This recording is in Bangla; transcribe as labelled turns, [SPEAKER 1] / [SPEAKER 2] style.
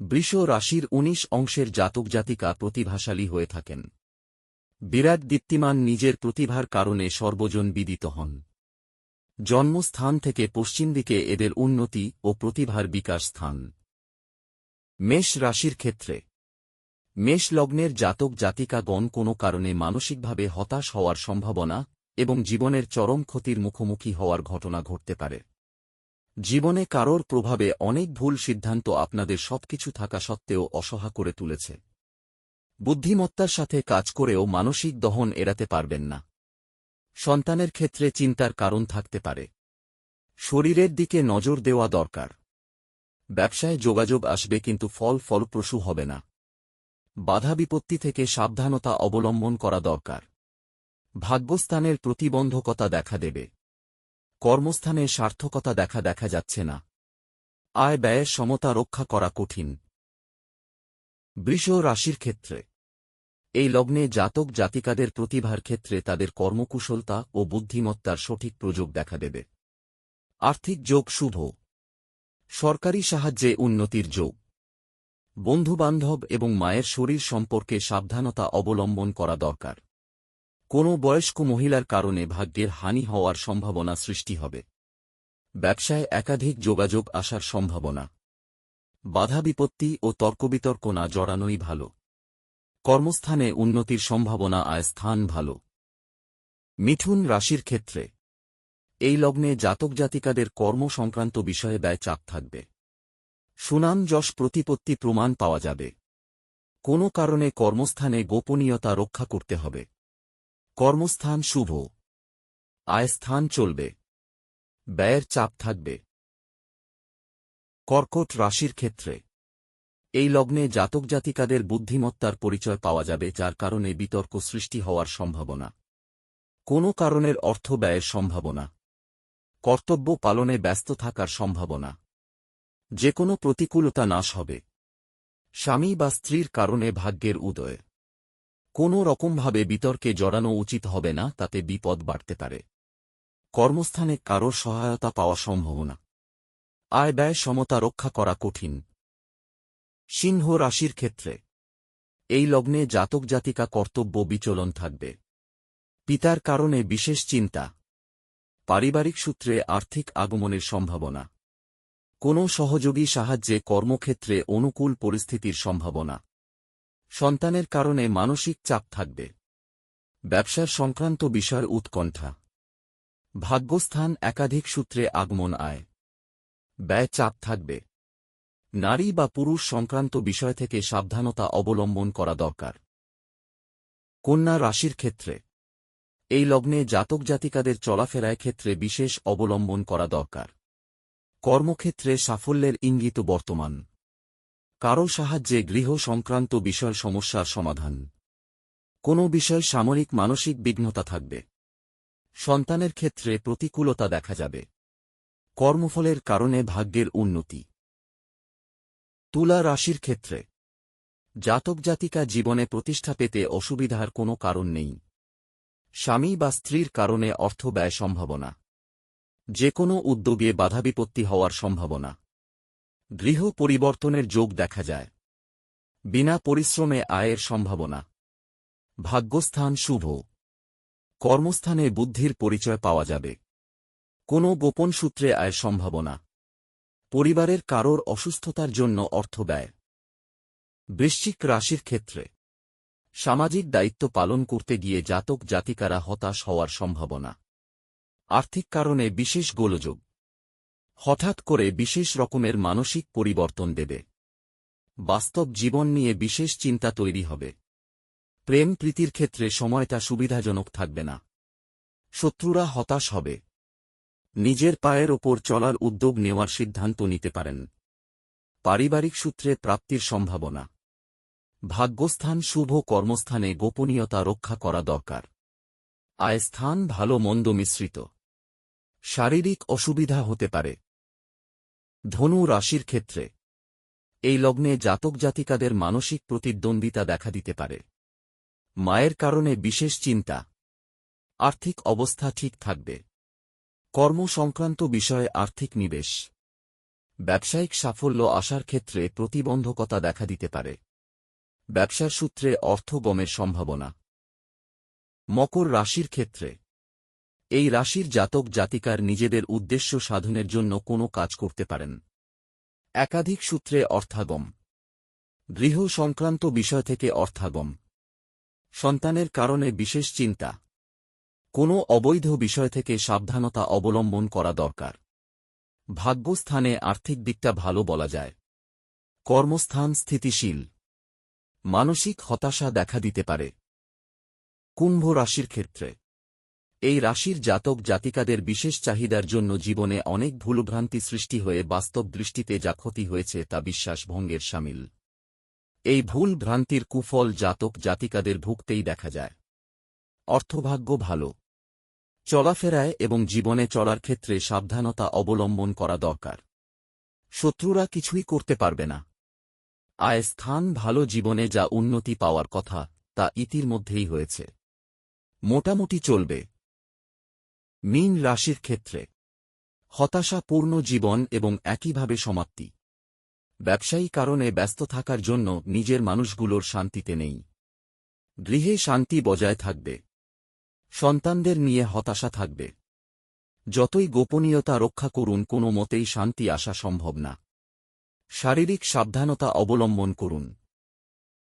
[SPEAKER 1] বৃষ রাশির ১৯ অংশের জাতক জাতিকা প্রতিভাশালী হয়ে থাকেন। বিরাট দীপ্তিমান নিজের প্রতিভার কারণে সর্বজন বিদিত হন। জন্মস্থান থেকে পশ্চিম দিকে এদের উন্নতি ও প্রতিভার বিকাশ স্থান। মেষ রাশির ক্ষেত্রে মেষ লগ্নের জাতক জাতিকাগণ কোনো কারণে মানসিকভাবে হতাশ হওয়ার সম্ভাবনা এবং জীবনের চরম ক্ষতির মুখোমুখি হওয়ার ঘটনা ঘটতে পারে। জীবনে কারোর প্রভাবে অনেক ভুল সিদ্ধান্ত আপনাদের সবকিছু থাকা সত্ত্বেও অসহায় করে তুলেছে। বুদ্ধিমত্তার সাথে কাজ করেও মানসিক দহন এড়াতে পারবেন না। সন্তানের ক্ষেত্রে চিন্তার কারণ থাকতে পারে। শরীরের দিকে নজর দেওয়া দরকার। ব্যবসায় যোগাযোগ আসবে কিন্তু ফল ফলপ্রসূ হবে না। বাধা বিপত্তি থেকে সাবধানতা অবলম্বন করা দরকার। ভাগ্যস্থানের প্রতিবন্ধকতা দেখা দেবে। কর্মস্থানে সার্থকতা দেখা যাচ্ছে না। আয় ব্যয়ের সমতা রক্ষা করা কঠিন। বৃষ রাশির ক্ষেত্রে এই লগ্নে জাতক জাতিকাদের প্রতিভার ক্ষেত্রে তাদের কর্মকুশলতা ও বুদ্ধিমত্তার সঠিক প্রয়োগ দেখা দেবে। আর্থিক যোগ শুভ। সরকারি সাহায্যে উন্নতির যোগ। বন্ধুবান্ধব এবং মায়ের শরীর সম্পর্কে সাবধানতা অবলম্বন করা দরকার। কোনো বয়স্ক মহিলার কারণে ভাগ্যের হানি হওয়ার সম্ভাবনা সৃষ্টি হবে। ব্যবসায় একাধিক যোগাযোগ আসার সম্ভাবনা। বাধা বিপত্তি ও তর্কবিতর্ক না জড়ানোই ভালো। কর্মস্থানে উন্নতির সম্ভাবনা। আয় স্থান ভালো। মিথুন রাশির ক্ষেত্রে এই লগ্নে জাতক জাতিকাদের কর্ম সংক্রান্ত বিষয়ে ব্যয় চাপ থাকবে। সুনাম যশ প্রতিপত্তি প্রমাণ পাওয়া যাবে। কোনো কারণে কর্মস্থানে গোপনীয়তা রক্ষা করতে হবে। কর্মস্থান শুভ। আয় স্থান চলবে। ব্যয়ের চাপ থাকবে। কর্কট রাশির ক্ষেত্রে এই লগ্নে জাতক জাতিকাদের বুদ্ধিমত্তার পরিচয় পাওয়া যাবে, যার কারণে বিতর্ক সৃষ্টি হওয়ার সম্ভাবনা। কোনো কারণের অর্থ ব্যয়ের সম্ভাবনা। কর্তব্য পালনে ব্যস্ত থাকার সম্ভাবনা। যে কোনো প্রতিকূলতা নাশ হবে। স্বামী বা স্ত্রীর কারণে ভাগ্যের উদয়। কোনো রকমভাবে বিতর্কে জড়ানো উচিত হবে না, তাতে বিপদ বাড়তে পারে। কর্মস্থানে কারোর সহায়তা পাওয়া সম্ভাবনা। আয় ব্যয় সমতা রক্ষা করা কঠিন। সিংহ রাশির ক্ষেত্রে এই লগ্নে জাতক জাতিকা কর্তব্য বিচলন থাকবে। পিতার কারণে বিশেষ চিন্তা। পারিবারিক সূত্রে আর্থিক আগমনের সম্ভাবনা। কোনো সহযোগী সাহায্যে কর্মক্ষেত্রে অনুকূল পরিস্থিতির সম্ভাবনা। সন্তানের কারণে মানসিক চাপ থাকবে। ব্যবসার সংক্রান্ত বিষয়ের উৎকণ্ঠা। ভাগ্যস্থান একাধিক সূত্রে আগমন। আয় ব্যয় চাপ থাকবে। নারী বা পুরুষ সংক্রান্ত বিষয় থেকে সাবধানতা অবলম্বন করা দরকার। কন্যা রাশির ক্ষেত্রে এই লগ্নে জাতক জাতিকাদের চলাফেরায় ক্ষেত্রে বিশেষ অবলম্বন করা দরকার। কর্মক্ষেত্রে সাফল্যের ইঙ্গিত বর্তমান। কারো সাহায্যে গৃহ সংক্রান্ত বিষয় সমস্যার সমাধান। কোনো বিষয় সাময়িক মানসিক বিঘ্নতা থাকবে। সন্তানের ক্ষেত্রে প্রতিকূলতা দেখা যাবে। কর্মফলের কারণে ভাগ্যের উন্নতি। তুলা রাশির ক্ষেত্রে জাতক জাতিকা জীবনে প্রতিষ্ঠা পেতে অসুবিধার কোনো কারণ নেই। স্বামী বা স্ত্রীর কারণে অর্থ ব্যয় সম্ভাবনা। যে কোনো উদ্যোগে বাধাবিপত্তি হওয়ার সম্ভাবনা। গৃহ পরিবর্তনের যোগ দেখা যায়। বিনা পরিশ্রমে আয়ের সম্ভাবনা। ভাগ্যস্থান শুভ। কর্মস্থানে বুদ্ধির পরিচয় পাওয়া যাবে। কোনো গোপন সূত্রে আয়ের সম্ভাবনা। পরিবারের কারোর অসুস্থতার জন্য অর্থ ব্যয়। বৃশ্চিক রাশির ক্ষেত্রে সামাজিক দায়িত্ব পালন করতে গিয়ে জাতক জাতিকারা হতাশ হওয়ার সম্ভাবনা। আর্থিক কারণে বিশেষ গোলযোগ। হঠাৎ করে বিশেষ রকমের মানসিক পরিবর্তন দেবে। বাস্তব জীবন নিয়ে বিশেষ চিন্তা তৈরি হবে। প্রেম প্রীতির ক্ষেত্রে সময়টা সুবিধাজনক থাকবে না। শত্রুরা হতাশ হবে। নিজের পায়ের ওপর চলার উদ্যোগ নেওয়ার সিদ্ধান্ত নিতে পারেন। পারিবারিক সূত্রে প্রাপ্তির সম্ভাবনা। ভাগ্যস্থান শুভ। কর্মস্থানে গোপনীয়তা রক্ষা করা দরকার। আয় স্থান ভালো মন্দ মিশ্রিত। শারীরিক অসুবিধা হতে পারে। ধনু রাশির ক্ষেত্রে এই লগ্নে জাতক জাতিকাদের মানসিক প্রতিদ্বন্দ্বিতা দেখা দিতে পারে। মায়ের কারণে বিশেষ চিন্তা। আর্থিক অবস্থা ঠিক থাকবে। কর্ম সংক্রান্ত বিষয়ে আর্থিক নিবেশ। ব্যবসায়িক সাফল্য আসার ক্ষেত্রে প্রতিবন্ধকতা দেখা দিতে পারে। ব্যবসার সূত্রে অর্থ গমের সম্ভাবনা। মকর রাশির ক্ষেত্রে এই রাশির জাতক জাতিকার নিজেদের উদ্দেশ্য সাধনের জন্য কোনো কাজ করতে পারেন। একাধিক সূত্রে অর্থাগম। গৃহ সংক্রান্ত বিষয় থেকে অর্থাগম। সন্তানের কারণে বিশেষ চিন্তা। কোনো অবৈধ বিষয় থেকে সাবধানতা অবলম্বন করা দরকার। ভাগ্যস্থানে আর্থিক দিকটা ভালো বলা যায়। কর্মস্থান স্থিতিশীল। মানসিক হতাশা দেখা দিতে পারে। কুম্ভ রাশির ক্ষেত্রে এই রাশির জাতক জাতিকাদের বিশেষ চাহিদার জন্য জীবনে অনেক ভুলভ্রান্তি সৃষ্টি হয়ে বাস্তব দৃষ্টিতে যা ক্ষতি হয়েছে তা বিশ্বাসভঙ্গের শামিল। এই ভুল ভ্রান্তির কুফল জাতক জাতিকাদের ভুগতেই দেখা যায়। অর্থভাগ্য ভালো। চলাফেরায় এবং জীবনে চলার ক্ষেত্রে সাবধানতা অবলম্বন করা দরকার। শত্রুরা কিছুই করতে পারবে না। আয় স্থান ভালো। জীবনে যা উন্নতি পাওয়ার কথা তা ইতিমধ্যেই হয়েছে। মোটামুটি চলবে। মীন রাশির ক্ষেত্রে হতাশাপূর্ণ জীবন এবং একইভাবে সমাপ্তি। ব্যবসায়ী কারণে ব্যস্ত থাকার জন্য নিজের মানুষগুলোর শান্তিতে নেই। গৃহে শান্তি বজায় থাকবে। সন্তানদের নিয়ে হতাশা থাকবে। যতই গোপনীয়তা রক্ষা করুন কোনো মতেই শান্তি আসা সম্ভব না। শারীরিক সাবধানতা অবলম্বন করুন।